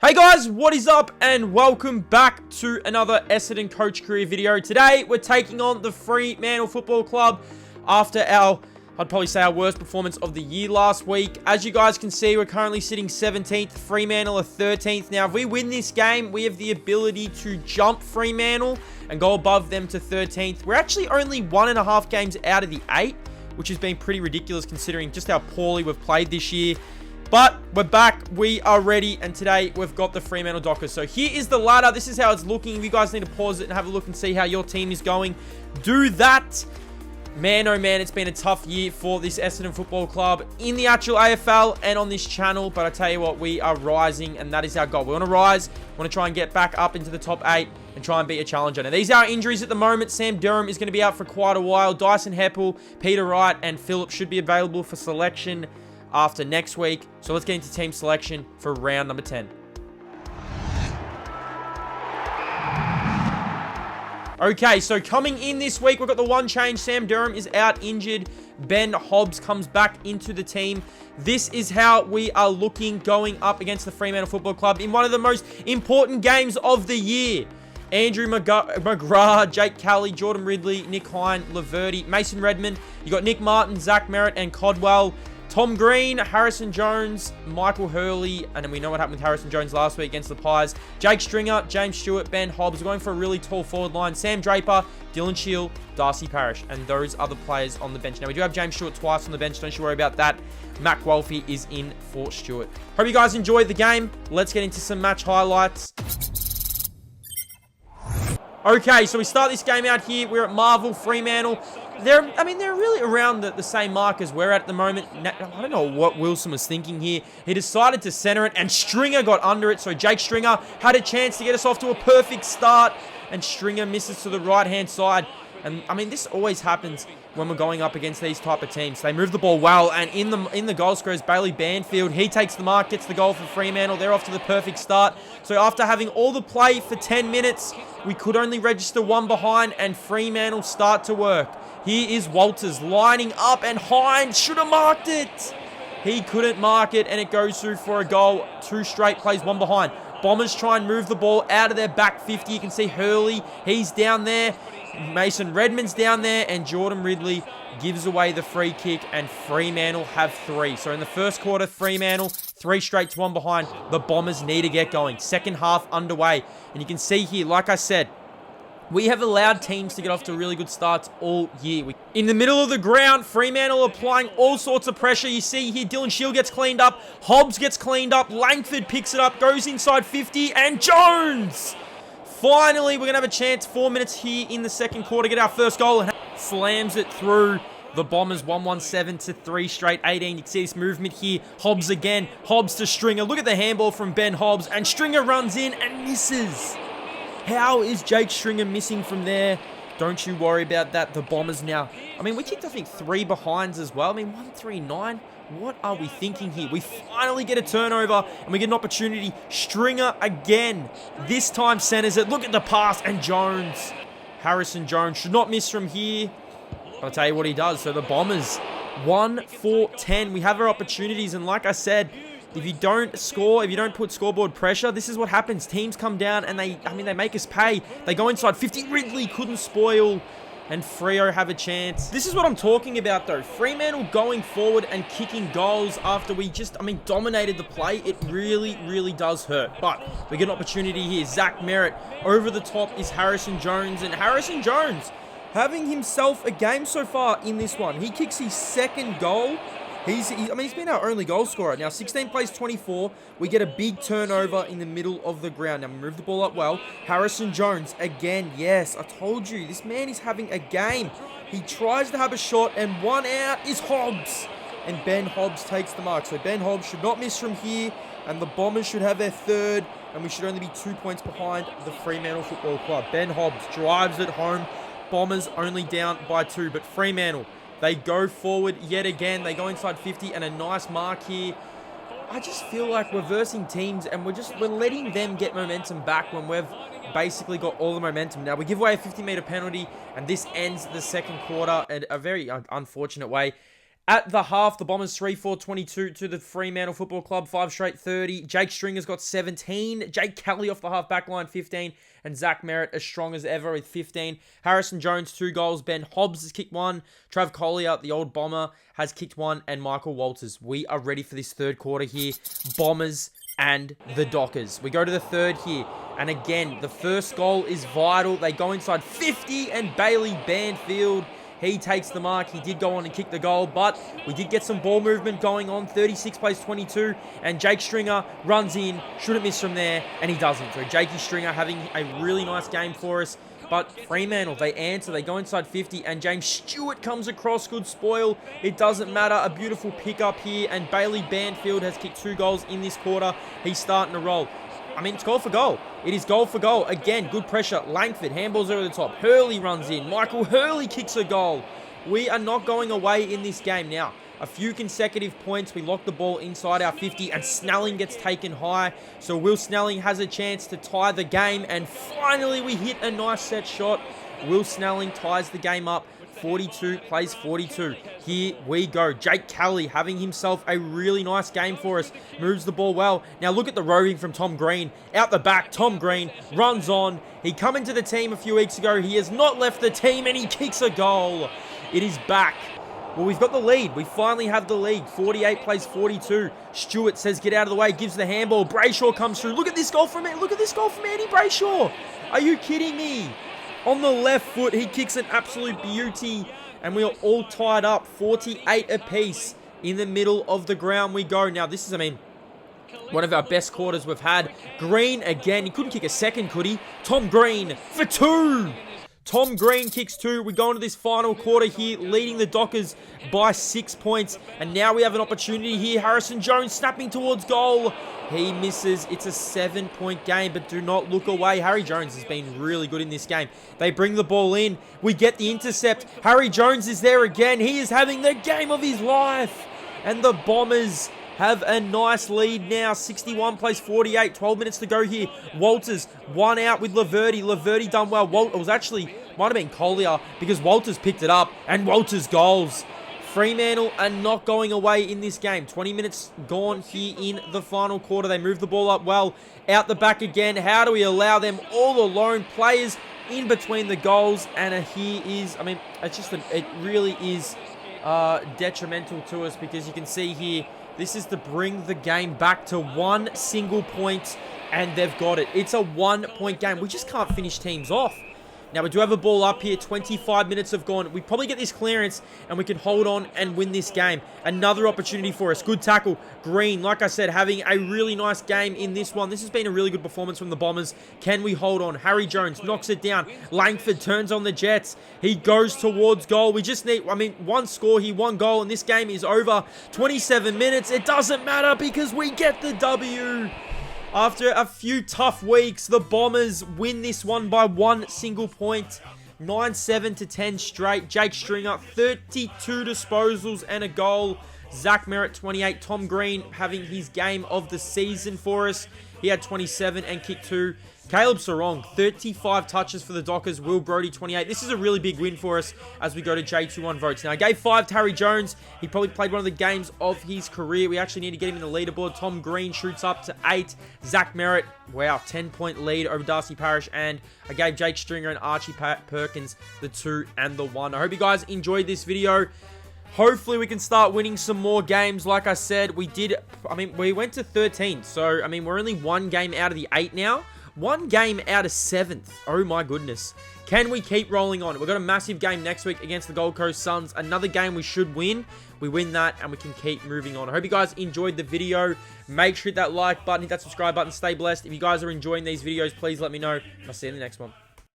Hey guys, what is up and welcome back to another Essendon coach career video. Today we're taking on the Fremantle Football Club after I'd probably say our worst performance of the year last week. As you guys can see, we're currently sitting 17th, Fremantle are 13th. Now, if we win this game, we have the ability to jump Fremantle and go above them to 13th. We're actually only 1.5 games out of the 8, which has been pretty ridiculous considering just how poorly we've played this year. But we're back, we are ready, and today we've got the Fremantle Dockers. So here is the ladder, this is how it's looking. If you guys need to pause it and have a look and see how your team is going, do that. Man, oh man, it's been a tough year for this Essendon Football Club in the actual AFL and on this channel. But I tell you what, we are rising, and that is our goal. We want to rise, we want to try and get back up into the top 8 and try and beat a challenger. Now, these are injuries at the moment. Sam Durham is going to be out for quite a while. Dyson Heppel, Peter Wright, and Phillip should be available for selection after next week. So let's get into team selection for round number 10. Okay, so coming in this week, we've got the one change. Sam Durham is out injured. Ben Hobbs comes back into the team. This is how we are looking going up against the Fremantle Football Club in one of the most important games of the year. Andrew McGrath, Jake Kelly, Jordan Ridley, Nick Hine, Laverty, Mason Redmond. You got Nick Martin, Zach Merritt, and Codwell. Tom Green, Harrison Jones, Michael Hurley, and then we know what happened with Harrison Jones last week against the Pies. Jake Stringer, James Stewart, Ben Hobbs. We're going for a really tall forward line. Sam Draper, Dylan Shield, Darcy Parish, and those other players on the bench. Now, we do have James Stewart twice on the bench. Don't you worry about that. Matt Guelphy is in for Stewart. Hope you guys enjoyed the game. Let's get into some match highlights. Okay, so we start this game out here. We're at Marvel, Fremantle. They're really around the same mark as we're at the moment. I don't know what Wilson was thinking here. He decided to center it, and Stringer got under it. So Jake Stringer had a chance to get us off to a perfect start, and Stringer misses to the right-hand side. And, this always happens when we're going up against these type of teams. They move the ball well, and in the goal scorer is Bailey Banfield. He takes the mark, gets the goal for Fremantle. They're off to the perfect start. So after having all the play for 10 minutes, we could only register one behind, and Fremantle start to work. Here is Walters lining up, and Hines should have marked it. He couldn't mark it, and it goes through for a goal. 2 straight plays, one behind. Bombers try and move the ball out of their back 50. You can see Hurley, he's down there. Mason Redmond's down there, and Jordan Ridley gives away the free kick, and Fremantle have 3. So in the first quarter, Fremantle, 3 straight to 1 behind. The Bombers need to get going. Second half underway. And you can see here, like I said, we have allowed teams to get off to really good starts all year. In the middle of the ground, Fremantle applying all sorts of pressure. You see here, Dylan Shield gets cleaned up. Hobbs gets cleaned up. Langford picks it up, goes inside 50, and Jones! Finally, we're going to have a chance. 4 minutes here in the second quarter. Get our first goal and slams it through. The Bombers 117 to 3 straight 18. You can see this movement here. Hobbs again. Hobbs to Stringer. Look at the handball from Ben Hobbs. And Stringer runs in and misses. How is Jake Stringer missing from there? Don't you worry about that. The Bombers now. We kicked, I think, 3 behinds as well. 139. What are we thinking here? We finally get a turnover, and we get an opportunity. Stringer again. This time centers it. Look at the pass, and Jones. Harrison Jones should not miss from here. But I'll tell you what he does. So the Bombers, 1-4-10. We have our opportunities, and like I said, if you don't score, if you don't put scoreboard pressure, this is what happens. Teams come down, and they make us pay. They go inside 50. Ridley couldn't spoil, and Freo have a chance. This is what I'm talking about, though. Fremantle going forward and kicking goals after we just, dominated the play. It really, really does hurt. But we get an opportunity here. Zach Merritt. Over the top is Harrison Jones. And Harrison Jones having himself a game so far in this one. He kicks his second goal. He's been our only goal scorer. Now, 16 plays 24. We get a big turnover in the middle of the ground. Now, we move the ball up well. Harrison Jones, again, yes, I told you, this man is having a game. He tries to have a shot, and one out is Hobbs. And Ben Hobbs takes the mark. So Ben Hobbs should not miss from here, and the Bombers should have their 3rd, and we should only be 2 points behind the Fremantle Football Club. Ben Hobbs drives it home. Bombers only down by 2, but Fremantle, they go forward yet again. They go inside 50, and a nice mark here. I just feel like we're versing teams, and we're letting them get momentum back when we've basically got all the momentum. Now, we give away a 50-meter penalty, and this ends the second quarter in a very unfortunate way. At the half, the Bombers 3-4-22 to the Fremantle Football Club, 5 straight 30. Jake Stringer's got 17. Jake Kelly off the half back line, 15. And Zach Merritt as strong as ever with 15. Harrison Jones, 2 goals. Ben Hobbs has kicked 1. Trav Collier, the old Bomber, has kicked 1. And Michael Walters. We are ready for this third quarter here. Bombers and the Dockers. We go to the third here. And again, the first goal is vital. They go inside 50 and Bailey Banfield, he takes the mark. He did go on and kick the goal, but we did get some ball movement going on. 36 plays 22, and Jake Stringer runs in. Shouldn't miss from there, and he doesn't. So Jakey Stringer having a really nice game for us. But Fremantle, they answer. They go inside 50, and James Stewart comes across. Good spoil. It doesn't matter. A beautiful pickup here, and Bailey Banfield has kicked 2 goals in this quarter. He's starting to roll. I mean, it's goal for goal. It is goal for goal. Again, good pressure. Langford handballs over the top. Hurley runs in. Michael Hurley kicks a goal. We are not going away in this game now. A few consecutive points. We lock the ball inside our 50 and Snelling gets taken high. So Will Snelling has a chance to tie the game. And finally, we hit a nice set shot. Will Snelling ties the game up. 42 plays 42. Here we go. Jake Kelly having himself a really nice game for us. Moves the ball well. Now look at the roving from Tom Green. Out the back, Tom Green runs on. He come into the team a few weeks ago. He has not left the team and he kicks a goal. It is back. Well, we've got the lead. We finally have the lead. 48 plays 42. Stewart says get out of the way. Gives the handball. Brayshaw comes through. Look at this goal from it. Look at this goal from Andy Brayshaw. Are you kidding me? On the left foot, he kicks an absolute beauty. And we are all tied up. 48 apiece. In the middle of the ground we go. Now, this is, one of our best quarters we've had. Green again. He couldn't kick a second, could he? Tom Green for 2. Tom Green kicks 2. We go into this final quarter here, leading the Dockers by 6 points. And now we have an opportunity here. Harrison Jones snapping towards goal. He misses. It's a 7-point game, but do not look away. Harry Jones has been really good in this game. They bring the ball in. We get the intercept. Harry Jones is there again. He is having the game of his life. And the Bombers have a nice lead now. 61 plays 48. 12 minutes to go here. Walters, 1 out with Laverty. Laverty done well. It was actually, might have been Collier because Walters picked it up and Walters goals. Fremantle are not going away in this game. 20 minutes gone here in the final quarter. They move the ball up well. Out the back again. How do we allow them all alone? Players in between the goals. And here is, it really is detrimental to us because you can see here, this is to bring the game back to 1 single point, and they've got it. It's a 1-point game. We just can't finish teams off. Now, we do have a ball up here. 25 minutes have gone. We probably get this clearance, and we can hold on and win this game. Another opportunity for us. Good tackle. Green, like I said, having a really nice game in this one. This has been a really good performance from the Bombers. Can we hold on? Harry Jones knocks it down. Langford turns on the Jets. He goes towards goal. We just need, 1 score here, 1 goal, and this game is over. 27 minutes. It doesn't matter because we get the W. After a few tough weeks, the Bombers win this one by 1 single point. 9-7 to 10 straight. Jake Stringer, 32 disposals and a goal. Zach Merritt, 28. Tom Green having his game of the season for us. He had 27 and kicked 2. Caleb Sarong, 35 touches for the Dockers. Will Brodie, 28. This is a really big win for us as we go to J21 votes. Now, I gave 5 to Harry Jones. He probably played one of the games of his career. We actually need to get him in the leaderboard. Tom Green shoots up to 8. Zach Merritt, wow, 10-point lead over Darcy Parish. And I gave Jake Stringer and Archie Perkins the 2 and the 1. I hope you guys enjoyed this video. Hopefully we can start winning some more games. Like I said, we went to 13. So, we're only 1 game out of the 8 now. 1 game out of 7th. Oh my goodness. Can we keep rolling on? We've got a massive game next week against the Gold Coast Suns. Another game we should win. We win that and we can keep moving on. I hope you guys enjoyed the video. Make sure to hit that like button, hit that subscribe button. Stay blessed. If you guys are enjoying these videos, please let me know. I'll see you in the next one.